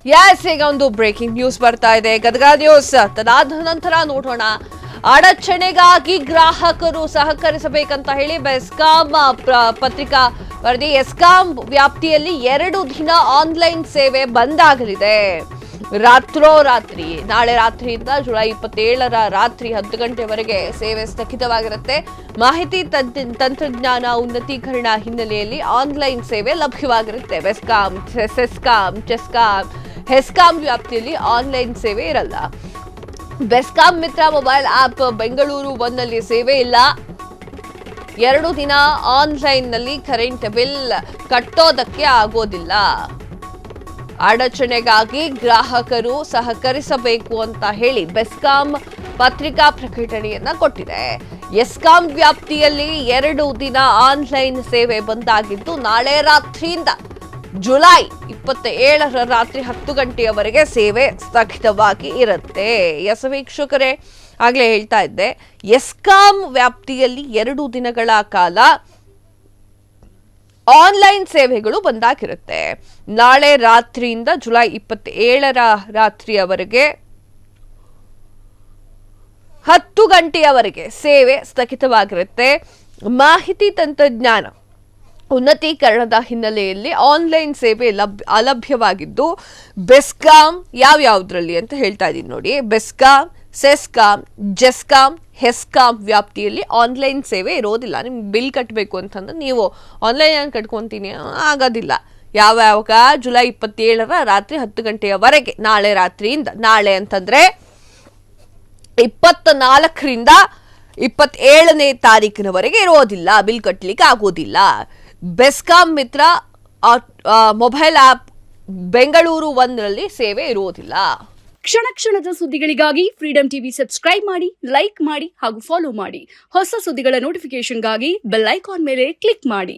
ಈಗ ಒಂದು breaking news ಬರ್ತಾ ಇದೆ. ಗದಗ ನ್ಯೂಸ್ ತದಾದ ನಂತರ ನೋಡೋಣ. ಅಡಚಣೆಗಾಗಿ ಗ್ರಾಹಕರು ಸಹಕರಿಸಬೇಕಂತ ಹೇಳಿ ಬೆಸ್ಕಾಂ ಪತ್ರಿಕಾ ವರದಿ. ಎಸ್ಕಾಂ ವ್ಯಾಪ್ತಿಯಲ್ಲಿ 2 ದಿನ ಆನ್ಲೈನ್ ಸೇವೆ ಬಂದ್ ಆಗಲಿದೆ. ರಾತ್ರೋರಾತ್ರಿ ನಾಳೆ ರಾತ್ರಿಯಿಂದ ಜುಲೈ 27ರ ರಾತ್ರಿ 10 ಗಂಟೆವರೆಗೆ ಸೇವೆ ಸ್ಥಗಿತವಾಗಿರುತ್ತೆ. ಮಾಹಿತಿ ತಂತ್ರಜ್ಞಾನ ಉನ್ನತೀಕರಣ ಹಿನ್ನೆಲೆಯಲ್ಲಿ ಆನ್ಲೈನ್ ಸೇವೆ ಲಭ್ಯವಾಗಿರುತ್ತೆ. ಬೆಸ್ಕಾಂ, ಸೆಸ್ಕಾಂ, ಚೆಸ್ಕಾಂ, ಹೆಸ್ಕಾಂ ವ್ಯಾಪ್ತಿಯಲ್ಲಿ ಆನ್ಲೈನ್ ಸೇವೆ ಇರಲ್ಲ. ಬೆಸ್ಕಾಂ ಮಿತ್ರ ಮೊಬೈಲ್ ಆಪ್ ಬೆಂಗಳೂರು 1ನಲ್ಲಿ ಸೇವೆ ಇಲ್ಲ. 2 ದಿನ ಆನ್ಲೈನ್ ನಲ್ಲಿ ಕರೆಂಟ್ ಬಿಲ್ ಕಟ್ಟೋದಕ್ಕೆ ಆಗೋದಿಲ್ಲ. ಅಡಚಣೆಗಾಗಿ ಗ್ರಾಹಕರು ಸಹಕರಿಸಬೇಕು ಅಂತ ಹೇಳಿ ಬೆಸ್ಕಾಂ ಪತ್ರಿಕಾ ಪ್ರಕಟಣೆಯನ್ನ ಕೊಟ್ಟಿದೆ. ಎಸ್ಕಾಂ ವ್ಯಾಪ್ತಿಯಲ್ಲಿ 2 ದಿನ ಆನ್ಲೈನ್ ಸೇವೆ ಬಂದಾಗಿದ್ದು ನಾಳೆ ರಾತ್ರಿಯಿಂದ ಜುಲೈ 27ರ ರಾತ್ರಿ 10 ಗಂಟೆಯವರೆಗೆ ಸೇವೆ ಸ್ಥಗಿತವಾಗಿ ಇರುತ್ತೆ. ವೀಕ್ಷಕರೇ, ಆಗ್ಲೇ ಹೇಳ್ತಾ ಇದ್ದೆ, ಎಸ್ಕಾಂ ವ್ಯಾಪ್ತಿಯಲ್ಲಿ 2 ದಿನಗಳ ಕಾಲ ಆನ್ಲೈನ್ ಸೇವೆಗಳು ಬಂದಾಗಿರುತ್ತೆ. ನಾಳೆ ರಾತ್ರಿಯಿಂದ ಜುಲೈ 27ರ ರಾತ್ರಿಯವರೆಗೆ 10 ಗಂಟೆಯವರೆಗೆ ಸೇವೆ ಸ್ಥಗಿತವಾಗಿರುತ್ತೆ. ಮಾಹಿತಿ ತಂತ್ರಜ್ಞಾನ ಉನ್ನತೀಕರಣದ ಹಿನ್ನೆಲೆಯಲ್ಲಿ ಆನ್ಲೈನ್ ಸೇವೆ ಅಲಭ್ಯವಾಗಿದ್ದು ಬೆಸ್ಕಾಂ ಯಾವ್ಯಾವುದ್ರಲ್ಲಿ ಅಂತ ಹೇಳ್ತಾ ಇದ್ದೀನಿ ನೋಡಿ. ಬೆಸ್ಕಾಂ, ಸೆಸ್ಕಾಂ, ಜೆಸ್ಕಾಂ, ಹೆಸ್ಕಾಂ ವ್ಯಾಪ್ತಿಯಲ್ಲಿ ಆನ್ಲೈನ್ ಸೇವೆ ಇರೋದಿಲ್ಲ. ನಿಮ್ಗೆ ಬಿಲ್ ಕಟ್ಟಬೇಕು ಅಂತಂದ್ರೆ ನೀವು ಆನ್ಲೈನ್ ಕಟ್ಕೊಂತೀನಿ ಆಗೋದಿಲ್ಲ. ಯಾವಾಗ ಜುಲೈ 27ರ ರಾತ್ರಿ 10 ಗಂಟೆಯವರೆಗೆ ನಾಳೆ ರಾತ್ರಿಯಿಂದ, ನಾಳೆ ಅಂತಂದ್ರೆ 24ರಿಂದ 27ನೇ ತಾರೀಕಿನವರೆಗೆ ಇರೋದಿಲ್ಲ. ಬಿಲ್ ಕಟ್ಟಲಿಕ್ಕೆ ಆಗೋದಿಲ್ಲ. ಬೆಸ್ಕಾಂ ಮಿತ್ರ ಮೊಬೈಲ್ ಆಪ್ ಬೆಂಗಳೂರು 1ನಲ್ಲಿ ಸೇವೆ ಇರೋದಿಲ್ಲ. ಕ್ಷಣ ಕ್ಷಣದ ಸುದ್ದಿಗಳಿಗಾಗಿ ಫ್ರೀಡಂ ಟಿವಿ ಸಬ್ಸ್ಕ್ರೈಬ್ ಮಾಡಿ, ಲೈಕ್ ಮಾಡಿ ಹಾಗೂ ಫಾಲೋ ಮಾಡಿ. ಹೊಸ ಸುದ್ದಿಗಳ ನೋಟಿಫಿಕೇಶನ್ಗಾಗಿ ಬೆಲ್ ಐಕಾನ್ ಮೇಲೆ ಕ್ಲಿಕ್ ಮಾಡಿ.